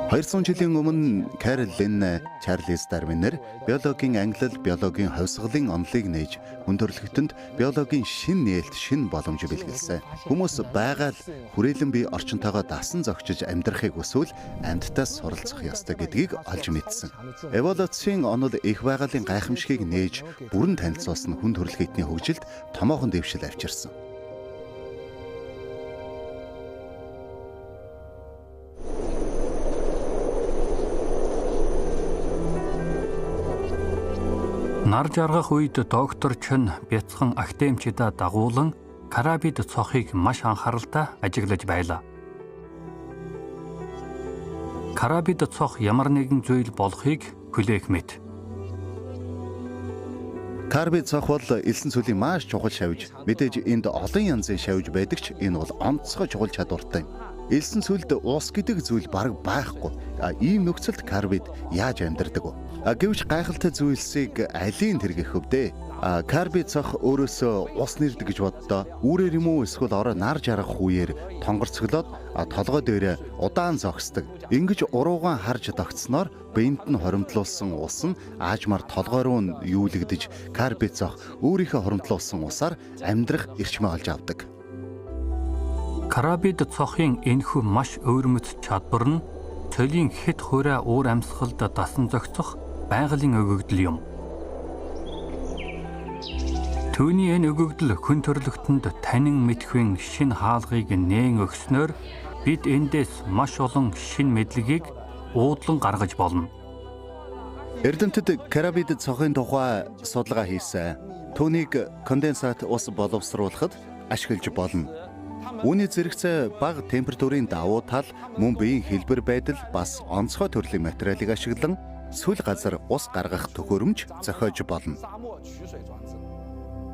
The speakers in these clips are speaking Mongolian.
200 жилийн өмнө Карл Линн, Чарльз Дарвинээр биологийн ангилал, биологийн хувьсгалын онолыг нээж хүн төрөлхтөнд биологийн шин нээлт, шин боломж бэлгэлсэн. Хүмүүс байгаль, хүрээлэн бие орчинтойгоо дасан зохицож амьдрахыг хүсвэл амьтдаас суралцах ёстой гэдгийг олж мэдсэн. Эволюцийн онол их байгалийн гайхамшигыг нээж бүрэн танилцуулсан хүн төрөлхтний хөгжилд томоохон дэвшил авчирсан. Нар жаргах үед доктор Чон бяцхан актемчидаа дагуулan карабид цохыг маш анхааралтай ажиглаж байлаа. Карабид цох ямар нэгэн зүйл болохыг хүлээх мэт. Карбид цох бол элсэн цөлийн маш чухал шавж. Мэдээж энд олон янзын шавж байдаг ч энэ бол онцгой чухал чадвартай юм. Элсэн цөлд ус гэдэг зүйл бараг байхгүй. Ийм нөхцөлд карбид яаж амьдардаг вэ? Гэвч гайхалтай зүйлсийг алийн тэргэх хөвдөө. Карбид цох өөрөөсөө ус нэрдэг гэж боддоо. Үүрээр юм уу эсвэл ороо нар жаргах үеэр тонгорцоглоод толгой дээр удаан зогсдог. Ингэж уруугаан харж тогтсноор биед нь хоримтлуулсан ус нь аажмаар толгой руу юулэгдэж карбид цох өөрийнхөө хоримтлуулсан усаар амьдрах эрчмээ олж авдаг. Карабид цохын энэхүү маш өвөрмөц чадвар нь цөлийн хэд хуурай уур амьсгалд дасан зохицох байгалийн өгөгдөл юм. Түүний энэ өгөгдөл хүн төрлөختөнд танин мэдхүйн шин хаалгыг нээн өгснөөр бид эндээс маш олон шин мэдлэгийг уудлан гаргаж болно. Эрдэмтэд карабид цохын тухай судалгаа хийсэн. Түүнийг конденсат ус боловсруулахад ашиглаж болно. Үүний зэрэгцээ бага температурын давуу тал, мөн биеийн хэлбэр байдал бас онцгой төрлийн материалыг ашиглан сүл газар ус гаргах төхөөрөмж зохиож болно.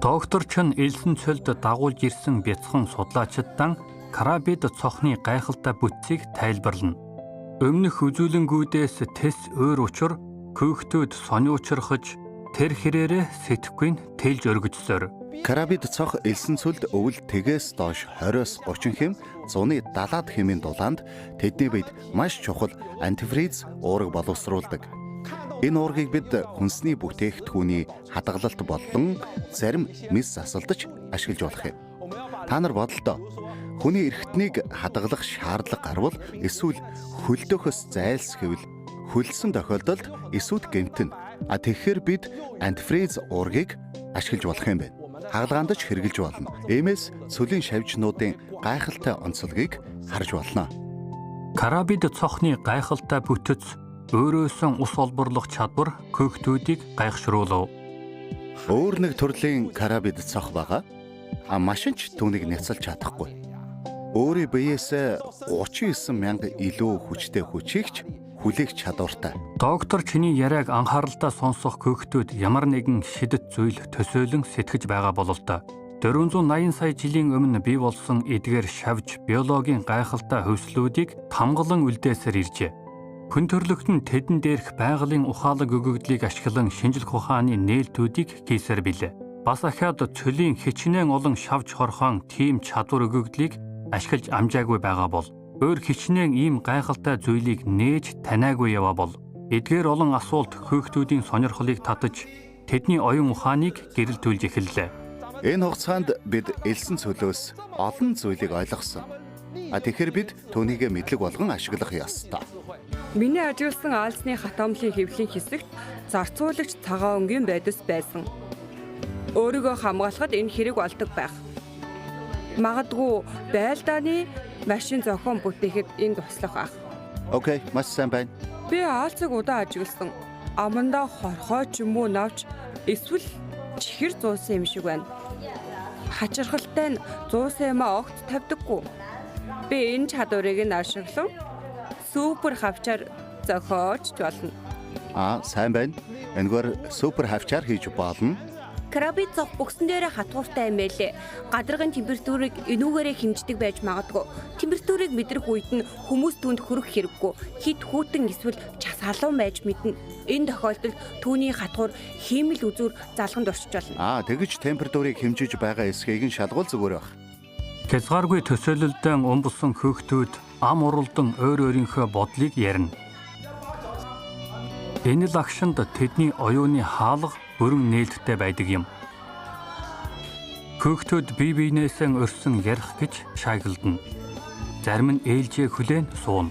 Доктор Чон элсэн цөлд дагуулж ирсэн бяцхан судлаачдаа карабид цохны гайхалтай бүтцийг тайлбарлана. Өмнөх үзүүлэнгүүдээс тэс өөр учир көөхтүүд сони учрахж тэр хэрээрээ сэтгэхгүй тэлж өргөжсөөр. Карабид цох элсэн цөлд өвөл тэгээс доош 20-с 30 хэм, зуны 70-аад хэмийн дулаанд тэдний биед маш чухал антифриз уураг боловсруулдаг. Энэ уургийг бид хүнсний бүтээгдэхүүний хадгалалт болон зарим мис засалдаж ашиглаж болох юм. Та нар бодолтой. Хүний эрхтнийг хадгалах шаардлага гарвал эсвэл хөлдөөхөөс зайлсхийвэл хөлсөн тохиолдолд эсүүд гэмтэн. Тэгэхээр бид антифриз уургийг ашиглаж болох юм байна. Хагалгаанд ч хэрглэж болно. Иймээс цөлийн шавжнуудын гайхалтай онцлогийг харж болно. Карабид цохны гайхалтай бүтэц өөрөөсөн ус олборлох чадвар көөхтүүдийг гайхшруулав. Өөр нэг төрлийн карабид цох байгаа. Машин ч түүнийг няцалж чадахгүй. Өөрийн биеэс 39 мянга илүү хүчтэй хүчигч хүлээх чадвартай. Доктор чиний яриаг анхааралтай сонсох көөхтүүд ямар нэгэн шидэт зүйл төсөөлөн сэтгэж байгаа бололтой. 480 сая жилийн өмнө бий болсон эдгээр шавж биологийн гайхалтай хөвслүүдийг тамгалан үлдээсээр иржээ. Хүн төрлөختн тэдэн дээрх байгалийн ухаалаг өгөгдлийг ашиглан шинжлэх ухааны нээлтүүдийг хийсээр билээ. Бас ахаад цөлийн хичнээн олон шавж хорхон тийм чадвар өгөгдлийг ашиглаж амжаагүй байгаа бол өөр хичнээн ийм гайхалтай зүйлийг нээж танаагүй яваа бол эдгээр олон асуулт хөөхтүүдийн сонирхлыг татаж тэдний оюун ухааныг гэрэл түлж эхэллээ. Энэ хугацаанд бид элсэн цөлөөс олон зүйлийг ойлгосон. Тэгэхээр бид түүнийг мэдлэг болгон ашиглах ёстой. Миний ажигласан аалзны хатамлын хэвлийн хэсэгт зарцуулагч цагаан өнгийн байдас байсан. Өөрийгөө хамгаалахад энэ хэрэг болдог байх. Магадгүй байлдааны машин зохион бүтээхэд энэ туслах ах. Окей, маш сайн байна. Би аалзыг удаан ажигласан. Амандаа хорхоо ч юм уу навч эсвэл чихэр зуусан юм шиг байна. Хачирхалтай нь зуусан юмаа огт тавьдаггүй. Би энэ чадварыг нь ашиглав. Супер хавчаар зохиож болно. Сайн байна. Энэгээр супер хавчаар хийж болно. Карабид цох бүгсэн дээрээ хатууртай юм байлээ. Гадаргын температурыг энүүгээрээ хэмждэг байж магадгүй. Температурыг мэдрэх үед нь хүмүүс түнд хөрөх хэрэггүй. Хит хүүтэн эсвэл час халуун байж мэднэ. Энэ тохиолдолд түүний хатуур хиймэл үзүүр залганд орчиж болно. Тэгэж температурыг хэмжиж байгаа эсхийг нь шалгуул зүгээр байх. Хязгааргүй төсөөлөлдөө умбусан хүүхдүүд ам уралдан өөр өөрийнхөө бодлыг ярина. Энэ л агшинд тэдний оюуны хаалга бүрэн нээлттэй байдаг юм. Хүүхдүүд бие биенээсээ өрсөн ярих гэж шаагилдана. Зарим нь ээлжээ хүлээн суuna.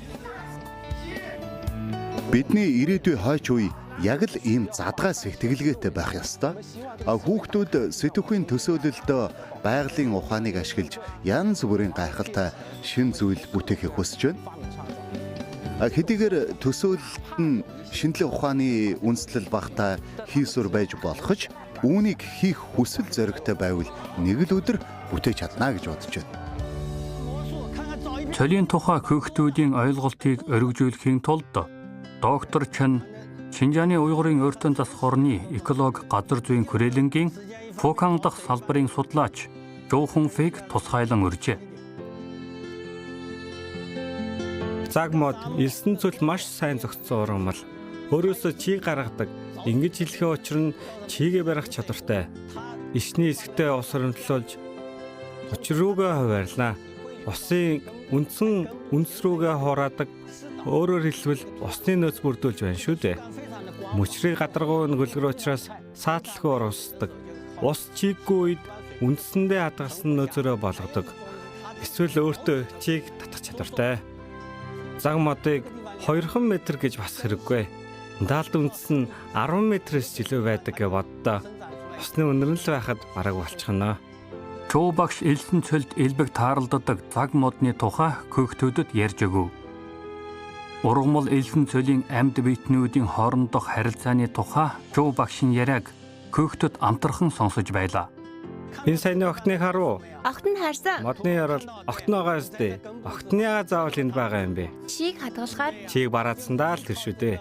Бидний ирээдүй хойч үе яг л ийм задгай сэтгэлгээтэй байх ёстой. Хүүхдүүд сэтгүүхийн төсөөлөлдөө байгалийн ухааныг ашиглаж янз бүрийн гайхалтай шин зүйл бүтээхийг хүсэж байна. Хэдийгээр төсөөлөлт нь шинжлэх ухааны үндэслэл багтаа хийсвэр байж болох ч үүнийг хийх хүсэл зоригтой байвал нэг л өдөр бүтээж чадна гэж бодож байна. Цолийн тухай хүүхдүүдийн ойлголтыг өргөжүүлэхийн тулд доктор Чан Шинжааны уйгурын өртөн засах орны эколог газар зүйн хүрээлэнгийн Фукан дахь салбарын судлаач Жоо Хүн Фэг тусгайлан урьжээ. Цаг мод элсэн зүйл маш сайн зохицсон ургамал. Өөрөөсөө чийг гаргадаг. Ингэж хэлэхээ учир нь чигээ барих чадвартай. Ишний эсгтээ ус хөрөмтлүүлж учир руугаа хуваарлаа. Усын үндэс рүүгээ хураадаг. Өөрөөр хэлбэл усны нөөц бүрдүүлж байна шүү дээ. Мөчрийг гадаргуу нүгэлгэр учраас саатлахгүй ургасдаг. Ус чиггүй үед үндэсэндээ хадгалсан нөөцөөрөө болгодог. Эсвэл өөртөө чиг татах чадвартай. Заг модыг 2 метр гэж бас хэрэггүй. Даалд үндэс нь 10 метрээс жилүү байдаг гэж боддоо. Усны үнэрнэл байхад бараг болчихно. Чуу багш элсэн цөлд элбэг тааралддаг заг модны тухай хүүхдүүдэд ярьж өгөв. Ургамал элсэн цөлийн амьд биетнүүдийн хоорондох харилцааны тухай Чуу багшийн яриаг хүүхдүүд амтархан сонсож байлаа. Энэ саяны охтныг харав. Огт нь харсан. Модны ярал охтногоо өстэй. Охтныгаа заавал энд байгаа юм бэ? Чийг хадгалахаар Чийг бараадсандаа л тэр шүү дээ.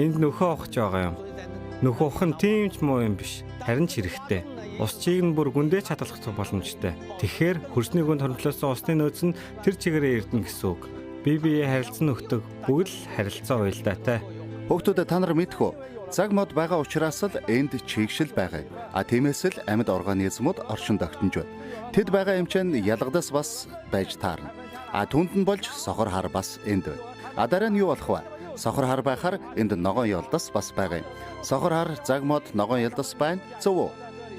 Энд нөхөө ухаж байгаа юм. Нөхөө ух нь тийм ч муу юм биш. Харин ч хэрэгтэй. Ус чийг нь бүр гүндээ чадлах боломжтой. Тэгэхээр хөрсний гүнд хөрмтлөөсөн усны нөөц нь тэр чигээрээ эрдэнэ гэсэн үг. Бие биеэ харилцан өгдөг бүгд л харилцаа уялдаатай. Хүүхдүүд та нар мэдэх үү? Цаг мод байгаа учраас л энд чигшил байгаа. Тиймээс л амьд организмууд оршинд огтнож байна. Тэд байгаа эмчэнд ялгадас бас байж таарна. Түүнд нь болж сохор хар бас энд байна. Дараа нь юу болох вэ? Сохор хар байхаар энд ногоон ялдас бас байгаа юм. Сохор хар, цаг мод, ногоон ялдас байна. Зөв үү?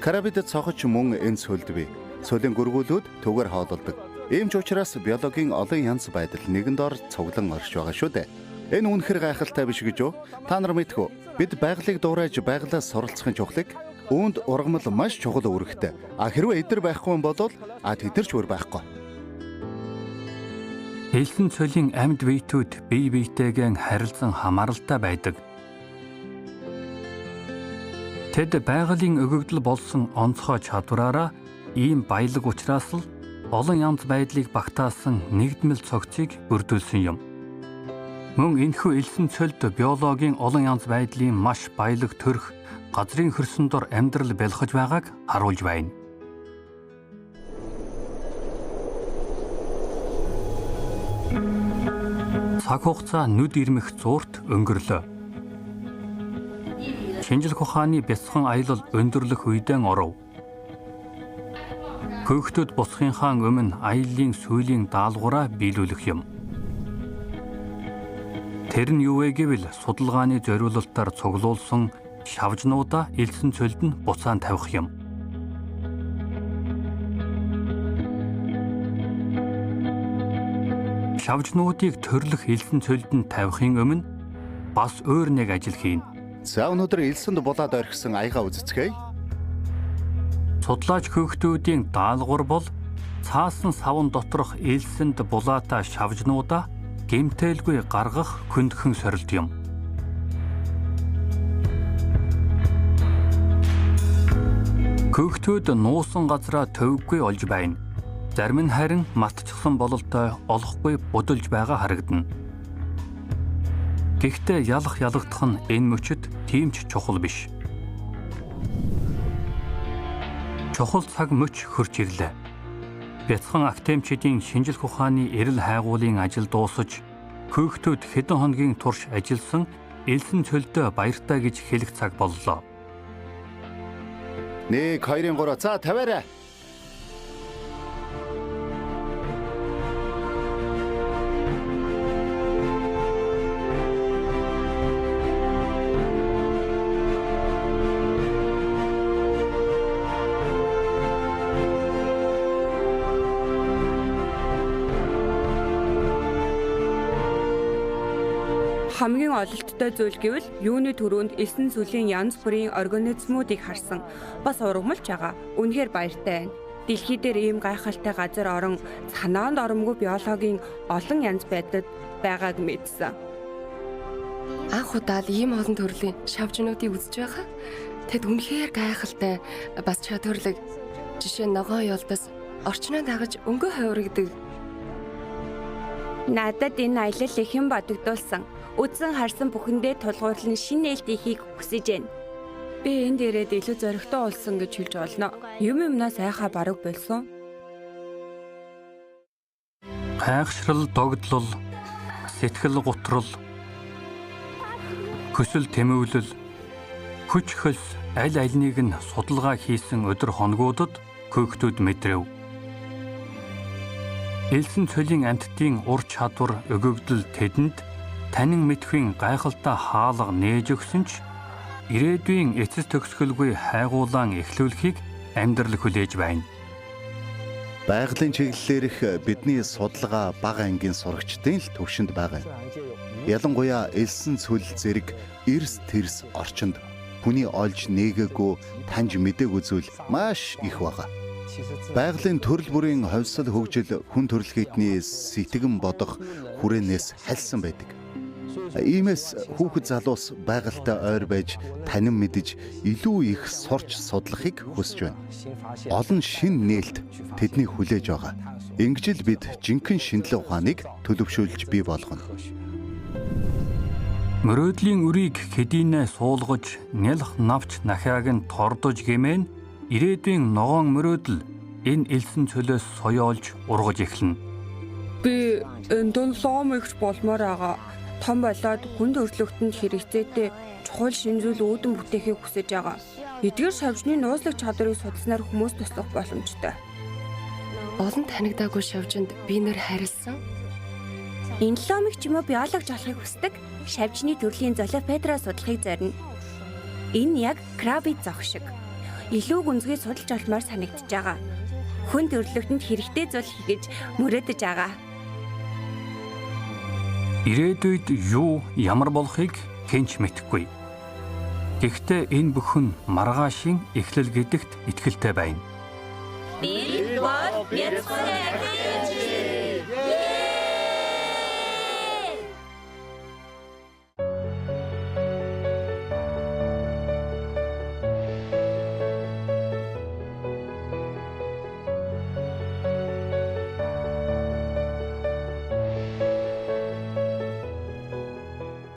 Карабидэд цохож мөн энэ сүлдвэ. Сүлийн гүргүүлүүд түгээр хоололдог. Ийм ч учраас биологийн олон янз байдал нэгэнд ор цуглан орж байгаа шүү дээ. Энэ үнэхэр гайхалтай биш гэж юу? Та нар мэдэх үү? Бид байгалыг дуурайж байгалаас суралцахын чухлыг үүнд ургамал маш чухал үүрэгтэй. Хэрвээ эдгээр байхгүй юм бол тэд нар ч өөр байхгүй. Элсэн цөлийн амьд биетүүд бие биетэйгээ харилцан хамааралтай байдаг. Тэд байгалийн өгөгдөл болсон онцгой чадвараараа ийм баялаг учраас л олон янз байдлыг багтаасан нэгдмэл цогцыг бүрдүүлсэн юм. Мөн энэхүү элсэн цөлд биологийн олон янз байдлын маш баялаг төрх газрын хөрсөн дор амьдрал бэлхэж байгааг харуулж байна. Цаг хугацаа нүд ирмэх зуурт өнгөрлөө. Шинжлэх ухааны бяцхан аялал өндөрлөх үедэн оров. Хүүхдүүд босхынхаа өмнө аяллаа сүүлийн даалгавраа биелүүлэх юм. Тэр нь юу вэ гэвэл судалгааны зориулалтаар цуглуулсан шавжнуудаа элсэн цөлд нь буцаан тавих юм. Шавжнуудыг төрлөх элсэн цөлд нь тавихын өмнө бас өөр нэг ажил хийн. За өнөөдөр элсэнд булаад орхисон аяга үзэцгээе. Судлаач хүүхдүүдийн даалгавар бол цаасан савн доторх элсэнд булаатай шавжнуудаа гэмтээлгүй гаргах хөндгөн сорилт юм. Хүүхдүүд нуусан газраа төвөггүй олж байна. Зарим нь харин матчихсан бололтой олохгүй будалж байгаа харагдана. Гэхдээ ялах ялагдах нь энэ мөчөд тийм ч чухал биш. Чухал цаг мөч хөрч ирлээ. Бяцхан академичдын шинжлэх ухааны эрэл хайгуулын ажил дуусаж, хүүхдүүд хэдэн хоногийн турш ажилласан элсэн цөлдөө баяртай гэж хэлэх цаг боллоо. 1 2 3 за тавиарай. Хамгийн ололттой зүйл гэвэл юуны төрөнд 9 сүлийн янз бүрийн организмуудыг харсан. Бас ургамалж байгаа. Үнэхээр баяртай байна. Дэлхий дээр ийм гайхалтай газар орон санаанд оромгүй биологийн олон янз байдлууд байгааг мэдсэн. Анх удаад ийм олон төрлийн шавжнуудыг үзэж байгаа. Тэд үнэхээр гайхалтай бас чадварлаг. Жишээ нь ногоон ёлдос орчноо дагаж өнгөө хувиргадаг. Надад энэ аялал ихэн бодогдуулсан. Үзэн харсан бүхэндээ тулгуурлан шинэ нээлт ихийг хүсэж байна. Би энд ирээд илүү зоригтой болсон гэж хэлж болно. Юмнаас айхаа бараг болсон. Гайхшрал, догдлол, сэтгэл гутрал, хүсэл тэмүүлэл, хүч хөлс аль альнийг нь судалгаа хийсэн өдөр хоногудад хөөгтүүд мэдрэв. Элсэн цолийн амьтдын ур чадвар өгөгдөл тэдэнд танин мэдхийн гайхалтай хаалга нээж өгсөн ч ирээдүйн эцэс төгсгөлгүй хайгуулаан эхлүүлэхийг амьдрал хүлээж байна. Байгалийн чиглэлээрх бидний судалгаа бага ангийн сурагчдын л төвшөнд байгаа юм. Ялангуяа элсэн цөл зэрэг эрс тэрс орчинд хүний олж нээгээгүй таньж мэдээгүй зүйл маш их байгаа. Байгалийн төрөл бүрийн ховсол хөгжил хүн төрөлхтний сэтгэн бодох хүрээнээс хальсан байдаг. Иймээс хүүхэд залуус байгальтай ойр байж танин мэдж илүү их сурч судлахыг хүсэж байна. Олон шин нээлт тэдний хүлээж байгаа. Ингэж л бид жинхэнэ шинжилгээ ухааныг төлөвшүүлж бий болгоно. Мөрөөдлийн үрийг хэдийнэ суулгаж, нялх навч нахааг нь тордож гэмээн ирээдүйн ногоон мөрөөдөл энэ элсэн цөлөөс соёолж ургаж эхэлнэ. Би энэ донлом ихч болмоор байгаа. Том болоод хүн төрөлхтөнд хэрэгцээтэй чухал шинжүүл үүдэн бүтээхийг хүсэж байгаа. Эдгээр шавжны нууцлах чадварыг судалснаар хүмүүс туслах боломжтой. Олон танигдаагүй шавжинд би нэр харилсан. Энломик ч юм уу биологч болохыг хүсдэг. Шавжны төрлийн золопедра судлахыг зорино. Энэ яг крабид зог шиг. Илүү гүнзгий судалж олмоор санагдаж байгаа. Хүн төрөлхтөнд хэрэгтэй зүйл хийгэж мөрөөдөж байгаа. Ирээдүйд юу ямар болохыг хэнч мэдэхгүй. Гэхдээ энэ бүхэн маргаашийн эхлэл гэдэгт итгэлтэй байна. Би бол бяцхан